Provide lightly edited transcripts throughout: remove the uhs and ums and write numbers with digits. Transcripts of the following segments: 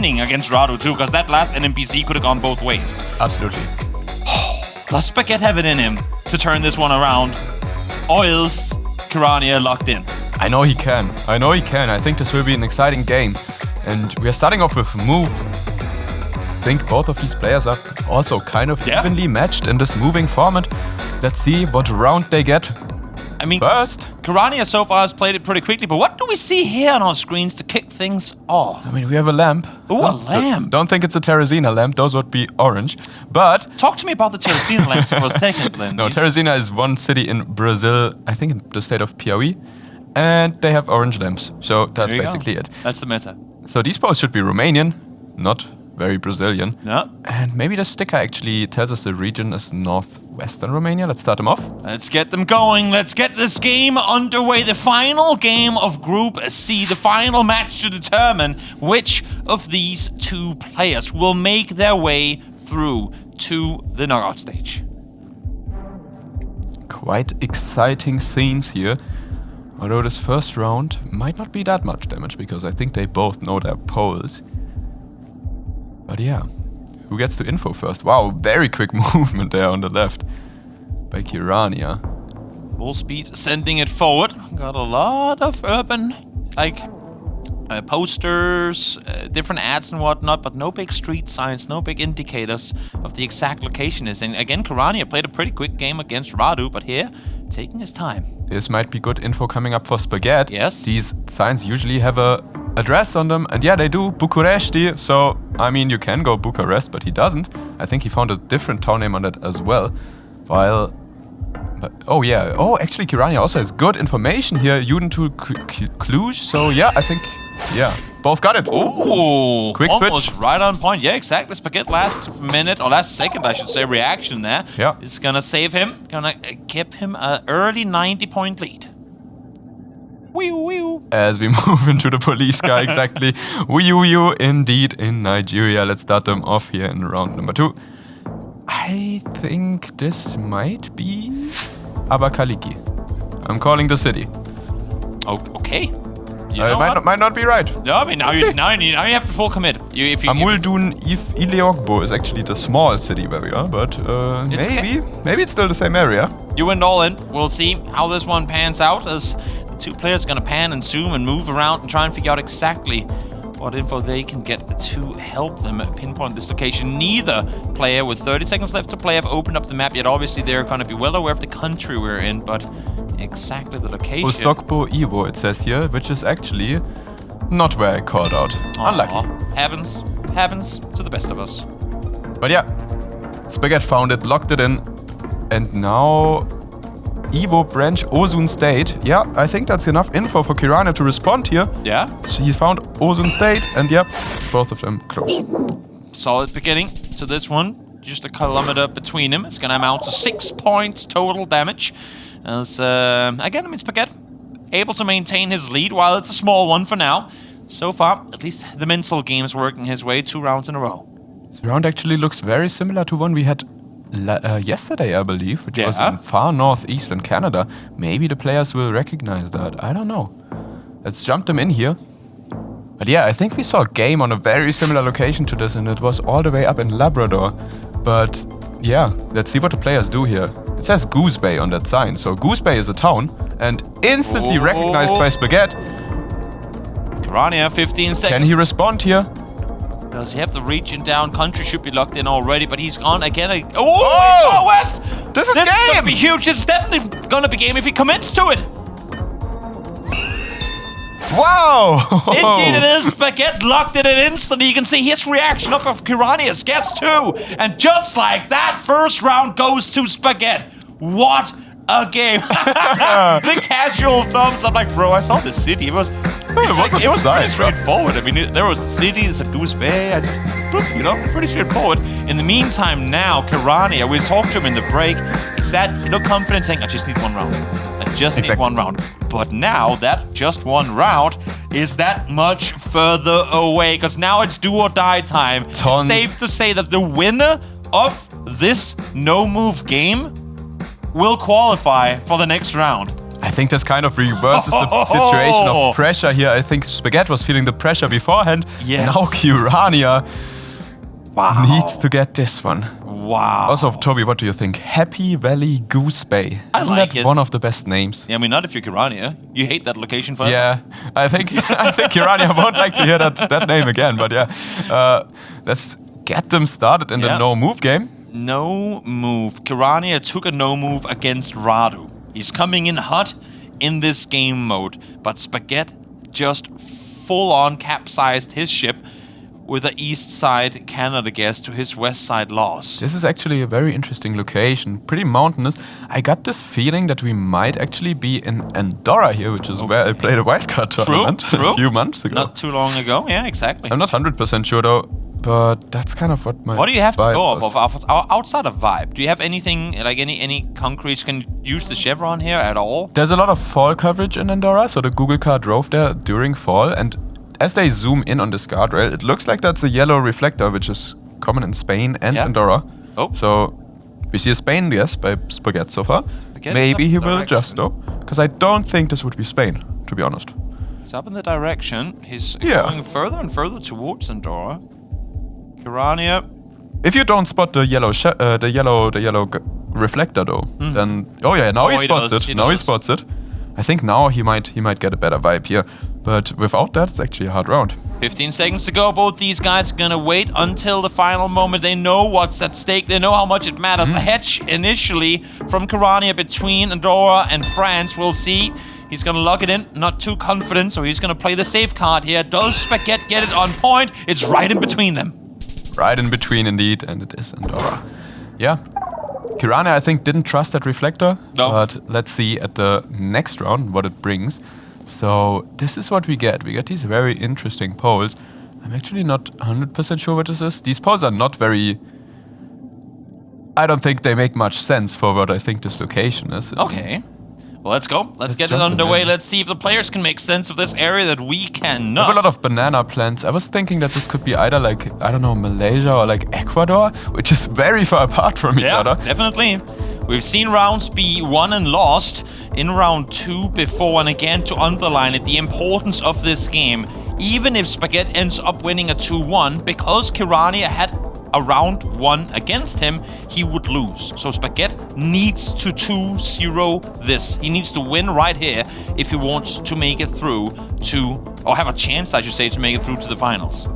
winning against Radu too, because that last NMPC could have gone both ways. Absolutely. Does Sp4ghet have it in him to turn this one around? Oils, Kirania locked in. I know he can. I think this will be an exciting game. And we are starting off with Move. I think both of these players are also kind of evenly matched in this moving format. Let's see what round they get. I mean, first, Kirania so far has played it pretty quickly, but what do we see here on our screens to kick things off? I mean, we have a lamp. Ooh, a lamp. Don't think it's a Teresina lamp. Those would be orange. But talk to me about the Teresina lamps for a second, Lynn. No, Teresina is one city in Brazil, I think in the state of Piauí, and they have orange lamps. So that's basically it. That's the meta. So these both should be Romanian, not very Brazilian. Yeah. And maybe the sticker actually tells us the region is northwestern Romania. Let's start them off. Let's get them going. Let's get this game underway. The final game of Group C. The final match to determine which of these two players will make their way through to the knockout stage. Quite exciting scenes here. Although this first round might not be that much damage because I think they both know their poles. But yeah, who gets to info first? Wow, very quick movement there on the left by Kirania. Full speed, sending it forward. Got a lot of urban, posters, different ads and whatnot, but no big street signs, no big indicators of the exact location is. And again, Kirania played a pretty quick game against Radu, but here, taking his time. This might be good info coming up for Sp4ghet. Yes. These signs usually have a address on them, and yeah, they do, Bucuresti. So, I mean, you can go Bucharest, but he doesn't. I think he found a different town name on that as well. Actually, Kirania also has good information here. Juden to Cluj, so yeah, I think, both got it. Ooh, quick almost switch. right on point. Yeah, exactly. Sp4ghet last second, I should say, reaction there. Yeah. It's gonna save him, gonna give him an early 90-point lead. As we move into the police car, exactly. Indeed, in Nigeria. Let's start them off here in round number 2. I think this might be Abakaliki. I'm calling the city. Oh, okay. Might not be right. No, I mean, now you have to full commit. Amuldun Ileokbo is actually the small city where we are, but maybe it's still the same area. You went all in. We'll see how this one pans out as the two players are going to pan and zoom and move around and try and figure out exactly what info they can get to help them pinpoint this location. Neither player with 30 seconds left to play have opened up the map yet. Obviously, they're going to be well aware of the country we're in, but exactly the location. Ostokbo Ivo, it says here, which is actually not where I called out. Unlucky. Happens to the best of us. But yeah, Sp4ghet found it, locked it in, and now Ivo branch Osun State. Yeah, I think that's enough info for Kirania to respond here. Yeah. So he found Osun State, and yep, both of them close. Solid beginning to this one. Just a kilometer between them. It's going to amount to 6 points total damage. As, again, I mean, Sp4ghet able to maintain his lead while it's a small one for now. So far, at least the mental game's working his way 2 rounds in a row. This round actually looks very similar to one we had yesterday, I believe, which was in far northeastern Canada. Maybe the players will recognize that. I don't know. Let's jump them in here. But yeah, I think we saw a game on a very similar location to this, and it was all the way up in Labrador. But yeah, let's see what the players do here. It says Goose Bay on that sign, so Goose Bay is a town, and instantly recognized by Sp4ghet. Kirania, 15 seconds. Can he respond here? Does he have the region down? Country should be locked in already, but he's gone again. Oh, West! This is game! This is gonna be huge. It's definitely gonna be game if he commits to it. Wow! Indeed it is. Sp4ghet locked it in instantly. You can see his reaction off of Kirania's guess too. And just like that, first round goes to Sp4ghet. What a game. The casual thumbs up, like, bro, I saw the city. It was pretty straightforward. I mean, there was the city, there's a Goose Bay. Pretty straightforward. In the meantime, now, Kirania, we talked to him in the break. It's that, confident saying, I just need 1 round. I just need 1 round. But now, that just 1 round is that much further away. Because now it's do or die time. It's safe to say that the winner of this no-move game will qualify for the next round. I think this kind of reverses the situation of pressure here. I think Sp4ghet was feeling the pressure beforehand. Yes. Now Kirania needs to get this one. Wow. Also, Toby, what do you think? Happy Valley Goose Bay. Isn't like that it. one of the best names? Yeah, I mean, not if you're Kirania. You hate that location forever. Yeah, I think Kirania won't like to hear that name again. But yeah, let's get them started in the no-move game. No move. Kirania took a no move against Radu. He's coming in hot in this game mode, but Sp4ghet just full-on capsized his ship with the east side Canada guess to his west side loss. This is actually a very interesting location, pretty mountainous. I got this feeling that we might actually be in Andorra here, which is where I played a wildcard tournament a few months ago. Not too long ago, yeah, exactly. I'm not 100% sure though, but that's kind of what my What do you have to go was. off of outside of vibe? Do you have anything, like any concretes? Can you use the chevron here at all? There's a lot of fall coverage in Andorra, so the Google car drove there during fall, and as they zoom in on this guardrail, it looks like that's a yellow reflector, which is common in Spain and Andorra. Oh. So we see a Spain guess by Sp4ghet so far. Maybe he will adjust though, because I don't think this would be Spain, to be honest. He's up in the direction. He's going further and further towards Andorra. Kirania. If you don't spot the yellow reflector though, then now he spots it. Now he spots it. I think now he might get a better vibe here, but without that, it's actually a hard round. 15 seconds to go. Both these guys are gonna wait until the final moment. They know what's at stake. They know how much it matters. A hedge initially from Kirania between Andorra and France. We'll see. He's gonna lock it in. Not too confident, so he's gonna play the safe card here. Does Sp4ghet get it on point? It's right in between them. Right in between, indeed, and it is Andorra. Yeah. Kirania, I think, didn't trust that reflector, but let's see at the next round what it brings. So this is what we get. We get these very interesting poles. I'm actually not 100% sure what this is. These poles are not very... I don't think they make much sense for what I think this location is. Okay. Well, let's go. Let's get it underway. Let's see if the players can make sense of this area that we cannot. I have a lot of banana plants. I was thinking that this could be either like, I don't know, Malaysia or like Ecuador, which is very far apart from each other. Definitely. We've seen rounds be won and lost in round 2 before, and again, to underline it, the importance of this game, even if Sp4ghet ends up winning a 2-1, because Kirania had a round 1 against him, he would lose. So Sp4ghet needs to 2-0 this. He needs to win right here if he wants to make it through to, or have a chance, I should say, to make it through to the finals.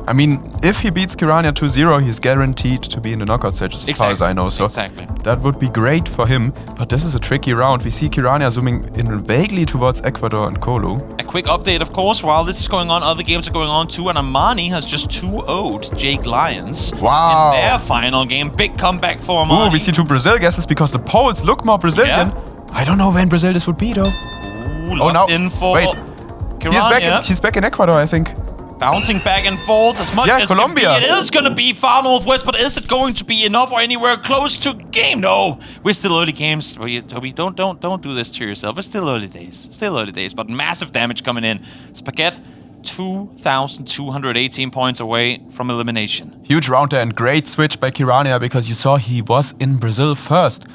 I mean, if he beats Kirania 2-0, he's guaranteed to be in the knockout stages as far as I know. So that would be great for him. But this is a tricky round. We see Kirania zooming in vaguely towards Ecuador and Kolo. A quick update, of course, while this is going on, other games are going on too. And Amani has just 2-0'd Jake Lyons in their final game. Big comeback for Amani. Ooh, we see 2 Brazil guesses because the Poles look more Brazilian. I don't know when Brazil this would be though. Ooh, locked in for Kirania. He's back in Ecuador, I think. Bouncing back and forth as much as Colombia. It is going to be far northwest, but is it going to be enough or anywhere close to game? No, we're still early games. Toby, don't do this to yourself. It's still early days. Still early days, but massive damage coming in. Sp4ghet, 2,218 points away from elimination. Huge round there and great switch by Kirania because you saw he was in Brazil first,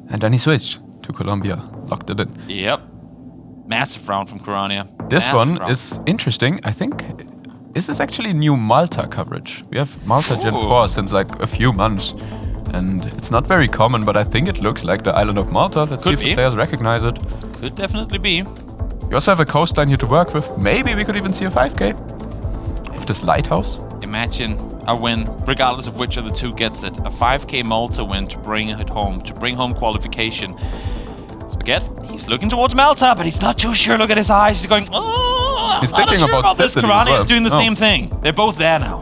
and then he switched to Colombia, locked it in. Yep, massive round from Kirania. This one is interesting, I think. Is this actually new Malta coverage? We have Malta Gen 4 since like a few months. And it's not very common, but I think it looks like the island of Malta. Let's see if the players recognize it. Could definitely be. We also have a coastline here to work with. Maybe we could even see a 5K of this lighthouse. Imagine a win, regardless of which of the two gets it. A 5K Malta win to bring it home, to bring home qualification. Sp4ghet, he's looking towards Malta, but he's not too sure. Look at his eyes. He's going, he's I'm thinking not sure about this. Kirania is doing the same same thing. They're both there now.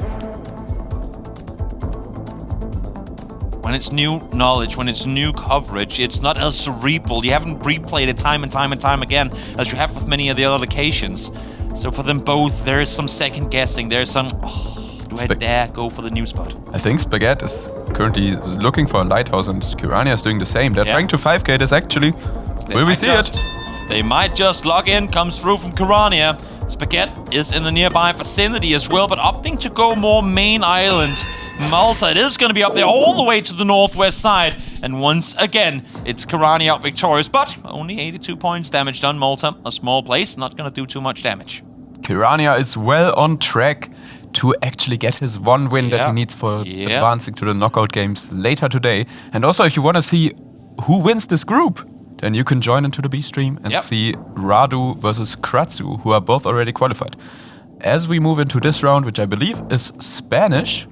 When it's new knowledge, when it's new coverage, it's not as cerebral. You haven't replayed it time and time and time again as you have with many of the other locations. So for them both, there is some second guessing. There's some, do I dare go for the new spot? I think Sp4ghet is currently looking for a lighthouse and Kirania is doing the same. They're trying to 5K this actually. Will we see it? They might just log in, comes through from Kirania. Sp4ghet is in the nearby vicinity as well, but opting to go more main island. Malta, it is going to be up there all the way to the northwest side. And once again, it's Kirania out victorious, but only 82 points damage done. Malta, a small place, not going to do too much damage. Kirania is well on track to actually get his one win that he needs for advancing to the knockout games later today. And also, if you want to see who wins this group, then you can join into the B stream and see Radu versus Kratzu, who are both already qualified. As we move into this round, which I believe is Spanish,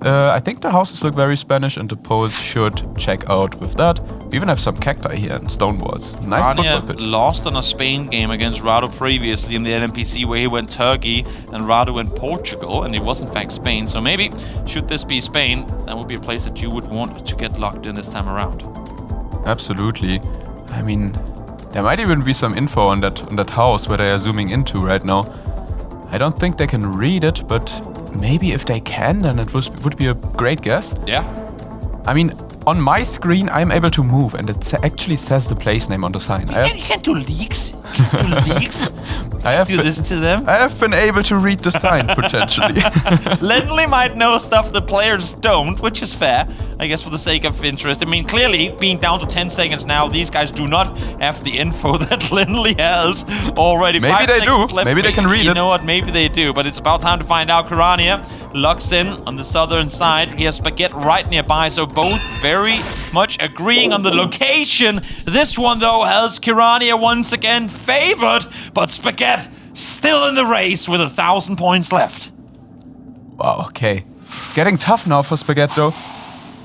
I think the houses look very Spanish and the Poles should check out with that. We even have some cacti here and stone walls. Nice football pitch. Lost on a Spain game against Radu previously in the LMPC where he went Turkey and Radu went Portugal, and it was in fact Spain. So maybe, should this be Spain, that would be a place that you would want to get locked in this time around. Absolutely. I mean, there might even be some info on that house where they are zooming into right now. I don't think they can read it, but maybe if they can, then it would be a great guess. Yeah. I mean, on my screen, I'm able to move, and it actually says the place name on the sign. You can't do leaks. You can't do leaks. I have do this to them. I have been able to read the sign, potentially. Lindley might know stuff the players don't, which is fair, I guess, for the sake of interest. I mean, clearly, being down to 10 seconds now, these guys do not have the info that Lindley has already. Maybe they do. Maybe they can read it. You know what? Maybe they do, but it's about time to find out. Kirania locks in on the southern side. He has Spaghetti right nearby, so both very much agreeing on the location. This one, though, has Kirania once again favored, but Spaghetti still in the race with 1,000 points left. Wow, okay. It's getting tough now for Spaghetti, though.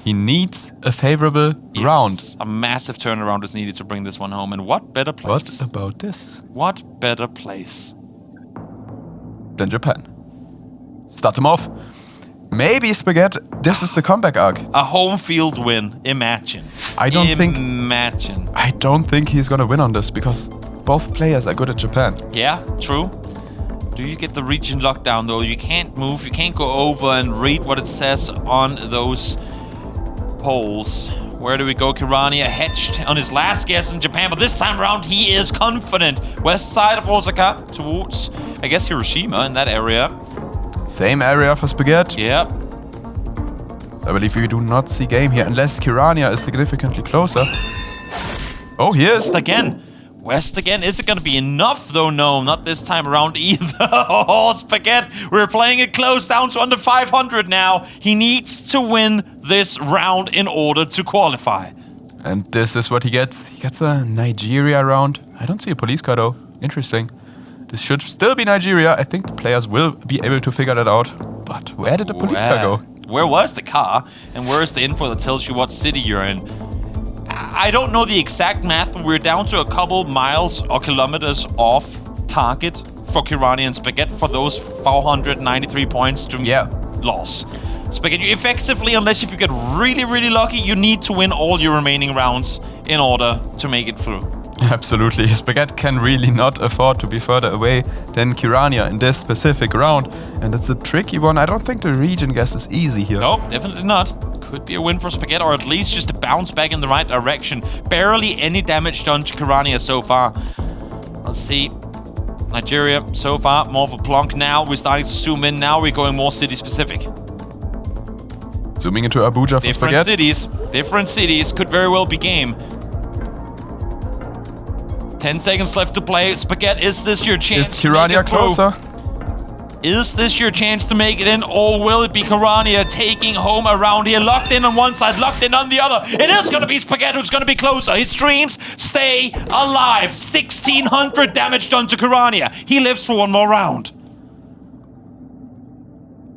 He needs a favorable round. A massive turnaround is needed to bring this one home, and what better place? What about this? What better place than Japan? Start him off. Maybe Spaghetti, this is the comeback arc. A home field win. Imagine. I don't think he's gonna win on this because both players are good at Japan. Yeah, true. Do you get the region lockdown though? You can't move, you can't go over and read what it says on those poles. Where do we go? Kirania hedged on his last guess in Japan, but this time around he is confident. West side of Osaka towards, I guess, Hiroshima in that area. Same area for Spaghetti. Yep. I believe we do not see game here unless Kirania is significantly closer. Oh, he is. West again. Is it going to be enough, though? No, not this time around either. Oh, Spaghetti. We're playing it close, down to under 500 now. He needs to win this round in order to qualify. And this is what he gets. He gets a Nigeria round. I don't see a police car, though. Interesting. This should still be Nigeria. I think the players will be able to figure that out. But where did the police car go? Where was the car? And where is the info that tells you what city you're in? I don't know the exact math, but we're down to a couple miles or kilometers off target for Kirania and Spaghetti for those 493 points to loss. Spaghetti, you effectively, unless if you get really, really lucky, you need to win all your remaining rounds in order to make it through. Absolutely. Spaghetti can really not afford to be further away than Kirania in this specific round. And it's a tricky one. I don't think the region guess is easy here. No, definitely not. Could be a win for Spaghetti, or at least just a bounce back in the right direction. Barely any damage done to Kirania so far. Let's see. Nigeria, so far, more of a plonk now. We're starting to zoom in now. We're going more city-specific. Zooming into Abuja for Spaghetti. Different cities. Could very well be game. 10 seconds left to play. Spaghetti, is this your chance? Is Kirania closer? Is this your chance to make it in, or will it be Kirania taking home around here? Locked in on one side, locked in on the other. It is going to be Spaghetti who's going to be closer. His dreams stay alive. 1,600 damage done to Kirania. He lives for one more round.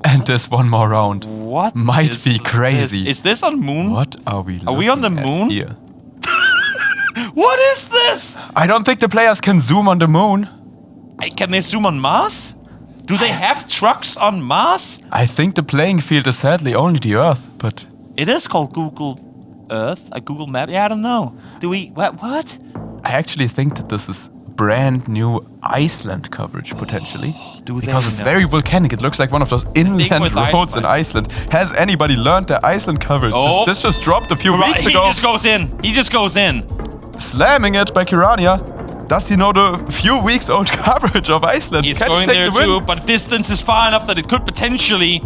And this one more round might be crazy. Is this on Moon? What are we looking at? Are we on the Moon? Here? What is this? I don't think the players can zoom on the Moon. Can they zoom on Mars? Do they have trucks on Mars? I think the playing field is sadly only the Earth, but... It is called Google Earth, a Google map. Yeah, I don't know. Do we... What? I actually think that this is brand new Iceland coverage, potentially. Because it's very volcanic. It looks like one of those inland roads in Iceland. Has anybody learned their Iceland coverage? Oh. This just dropped a few weeks ago. He just goes in. Slamming it by Kirania. Does he know the few weeks old coverage of Iceland? He's going there too, but distance is far enough that it could potentially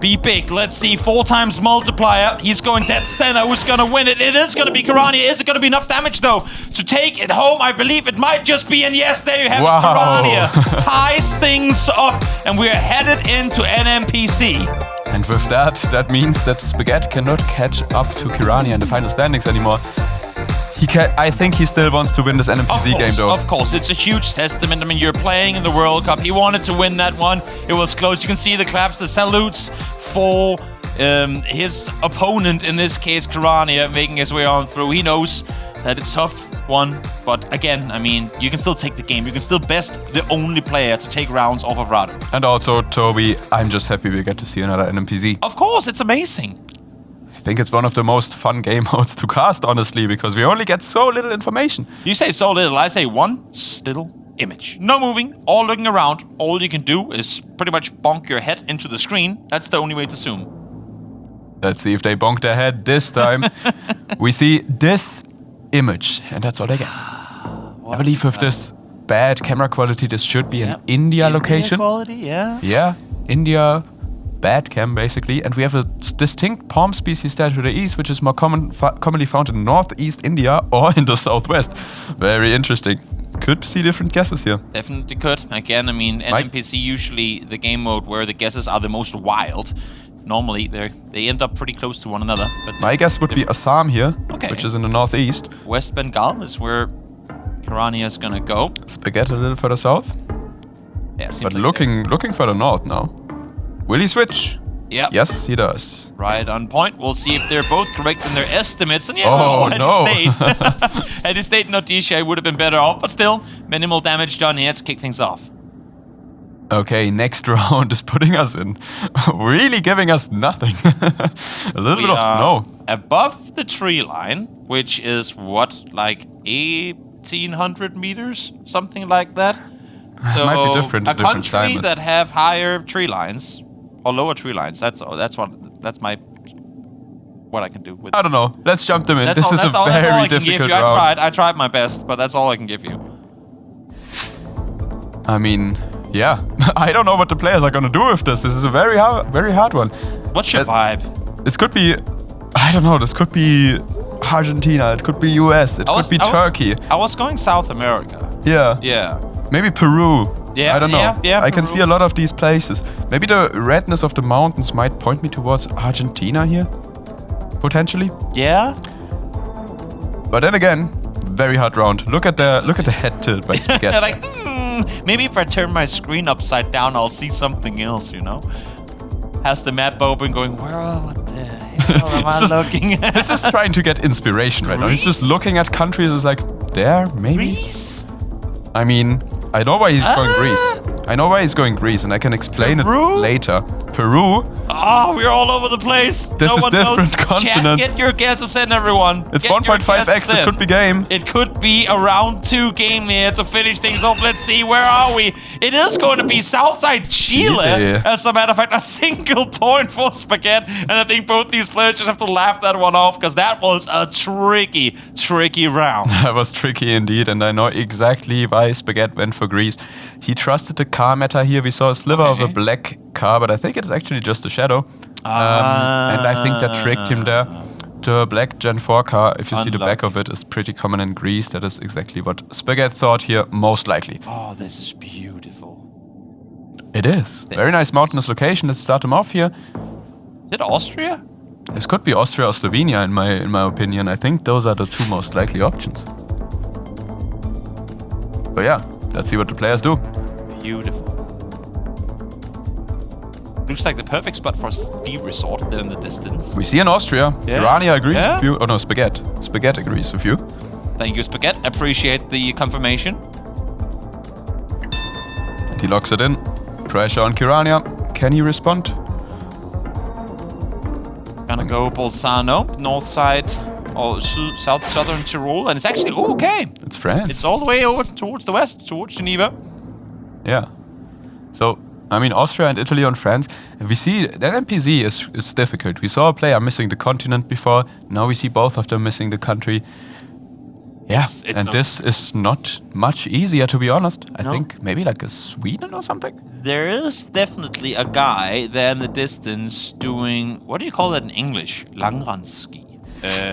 Be big. Let's see. 4 times multiplier. He's going dead center. Who's going to win it? It is going to be Kirania. Is it going to be enough damage, though, to take it home? I believe it might just be. And yes, there you have it. Kirania ties things up. And we're headed into NMPC. And with that means that Sp4ghet cannot catch up to Kirania in the final standings anymore. I think he still wants to win this NMPC game, though. Of course, it's a huge testament. I mean, you're playing in the World Cup. He wanted to win that one. It was close. You can see the claps, the salutes for his opponent, in this case, Kirania, making his way on through. He knows that it's tough one, but again, I mean, you can still take the game. You can still best the only player to take rounds off of Rado. And also, Toby, I'm just happy we get to see another NMPC. Of course, it's amazing. I think it's one of the most fun game modes to cast, honestly, because we only get so little information. You say so little, I say one still image. No moving, all looking around. All you can do is pretty much bonk your head into the screen. That's the only way to zoom. Let's see if they bonk their head this time. We see this image, and that's all they get. I believe with this bad camera quality, this should be an India location. Quality, yeah. Yeah, India. Bad cam, basically, and we have a distinct palm species there to the east, which is more commonly found in northeast India or in the southwest. Very interesting. Could see different guesses here. Definitely could. Again, I mean, NMPC usually the game mode where the guesses are the most wild. Normally, they end up pretty close to one another. But my guess would be Assam here, which is in the northeast. West Bengal is where Kirania is gonna go. Sp4ghet a little further south. Yeah, but like looking further north now. Will he switch? Yep. Yes, he does. Right on point. We'll see if they're both correct in their estimates. And had he stayed in Odisha, he would have been better off. But still, minimal damage done here to kick things off. Okay, next round is putting us in. Really giving us nothing. A little bit of snow. Above the tree line, which is what, like 1,800 meters? Something like that. So might be different in different country climates. that have higher tree lines or lower tree lines. That's what I can do with. I don't know. Let's jump them in. That's this is a very difficult round. I tried my best, but that's all I can give you. I mean, yeah. I don't know what the players are gonna do with this. This is a very hard one. What's your vibe? This could be, I don't know. This could be Argentina. It could be US. It could be Turkey. I was going South America. Yeah. Yeah. Maybe Peru. Yeah, I don't know. Yeah, I can see a lot of these places. Maybe the redness of the mountains might point me towards Argentina here, potentially. Yeah. But then again, very hard round. Look at the head tilt by Sp4ghet. Like, maybe if I turn my screen upside down, I'll see something else. You know, has the map open, going, what the hell am I looking at? He's just trying to get inspiration right now. He's just looking at countries. It's like there, maybe. Greece? I mean, I know why he's going Greece. I know why he's going Greece, and I can explain it later. Peru. Oh, we're all over the place. This is different continents. Get your guesses in, everyone. It's 1.5x. It could be game. It could be a round 2 game here to finish things off. Let's see. Where are we? It is going to be Southside Chile. As a matter of fact, a single point for Sp4ghet. And I think both these players just have to laugh that one off because that was a tricky round. That was tricky indeed. And I know exactly why Sp4ghet went for Greece. He trusted the car meta here. We saw a sliver of a black car, but I think it's actually just a shadow. And I think that tricked him there. The black Gen 4 car, if you see the back of it, is pretty common in Greece. That is exactly what Sp4ghet thought here, most likely. Oh, this is beautiful. It is. Very nice mountainous location. Let's start them off here. Is it Austria? This could be Austria or Slovenia in my opinion. I think those are the 2 most likely options. But yeah, let's see what the players do. Beautiful. Looks like the perfect spot for a ski resort there in the distance. We see in Austria. Kirania agrees with you. Oh no, Sp4ghet. Sp4ghet agrees with you. Thank you, Sp4ghet. Appreciate the confirmation. And he locks it in. Pressure on Kirania. Can he respond? Gonna go Bolzano, north side, or southern Tyrol, and it's actually okay. It's France. It's all the way over towards the west, towards Geneva. Yeah. So, I mean, Austria and Italy on France. And we see that NMPC is difficult. We saw a player missing the continent before. Now we see both of them missing the country. Yeah, It's and this is not much easier, to be honest. I think maybe like a Sweden or something? There is definitely a guy there in the distance doing, what do you call that in English? Langrendsski.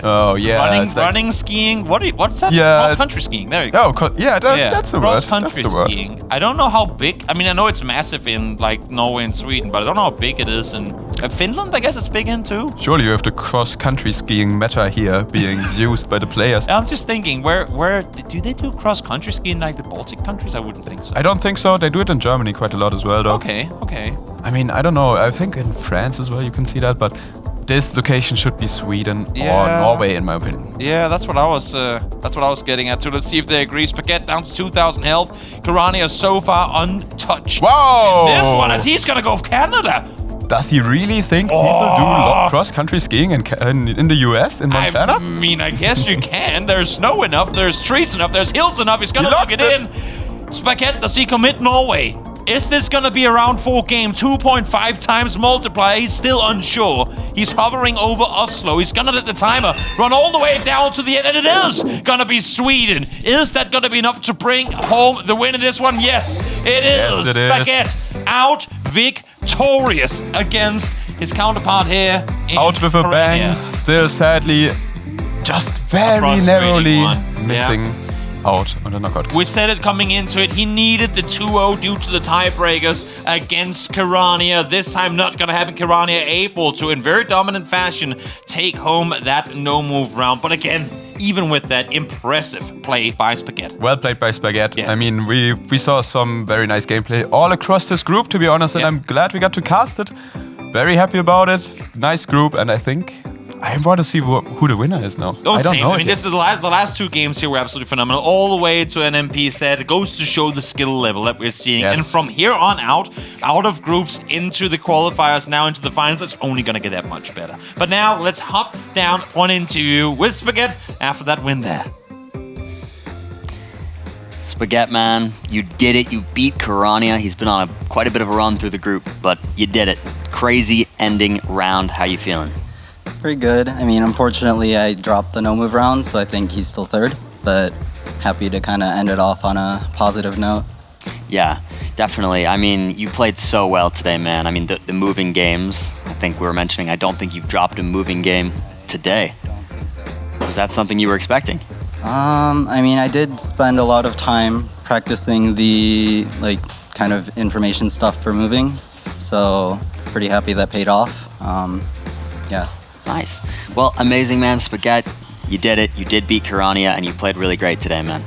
Oh yeah, running skiing. What's that? Yeah, Cross country skiing. There you go. Oh, that's the word. Cross country skiing. I don't know how big. I mean, I know it's massive in like Norway and Sweden, but I don't know how big it is in Finland. I guess it's big in too. Surely you have the cross country skiing meta here being used by the players. I'm just thinking, where do they do cross country skiing like the Baltic countries? I wouldn't think so. I don't think so. They do it in Germany quite a lot as well, though. Okay. I mean, I don't know. I think in France as well you can see that, but this location should be Sweden or Norway, in my opinion. Yeah, that's what I was getting at too. Let's see if they agree. Spaghetti down to 2,000 health. Kirania so far untouched. Whoa! In this one, as he's gonna go for Canada. Does he really think people do cross-country skiing in the US, in Montana? I mean, I guess you can. There's snow enough, there's trees enough, there's hills enough. He's gonna lock it in. Spaghetti, does he commit Norway? Is this gonna be a round 4 game? 2.5 times multiplier. He's still unsure. He's hovering over Oslo. He's gonna let the timer run all the way down to the end, and it is gonna be Sweden. Is that gonna be enough to bring home the win in this one? Yes, it is. Yes, it is. Spaghetti out victorious against his counterpart here. Out with a bang. Still, sadly, just very narrowly missing. Out on the knockout. We said it coming into it. He needed the 2-0 due to the tiebreakers against Kirania. This time not going to happen. Kirania able to, in very dominant fashion, take home that no-move round. But again, even with that, impressive play by Spaghetti. Well played by Spaghetti. Yes. I mean, we saw some very nice gameplay all across this group, to be honest, and I'm glad we got to cast it. Very happy about it. Nice group, and I think I want to see who the winner is now. Oh, I don't know. I mean, this is the last 2 games here were absolutely phenomenal. All the way to an MP set. It goes to show the skill level that we're seeing. Yes. And from here on out of groups into the qualifiers, now into the finals, it's only going to get that much better. But now let's hop down for an interview with Spaghetti after that win there. Spaghetti, man, you did it. You beat Kirania. He's been on quite a bit of a run through the group, but you did it. Crazy ending round. How you feeling? Pretty good. I mean, unfortunately, I dropped the no-move round, so I think he's still third, but happy to kind of end it off on a positive note. Yeah, definitely. I mean, you played so well today, man. I mean, the moving games, I think we were mentioning, I don't think you've dropped a moving game today. I don't think so. Was that something you were expecting? I mean, I did spend a lot of time practicing the, kind of information stuff for moving, so pretty happy that paid off. Yeah. Nice. Well, amazing, man. Spaghetti, you did it. You did beat Kirania, and you played really great today, man.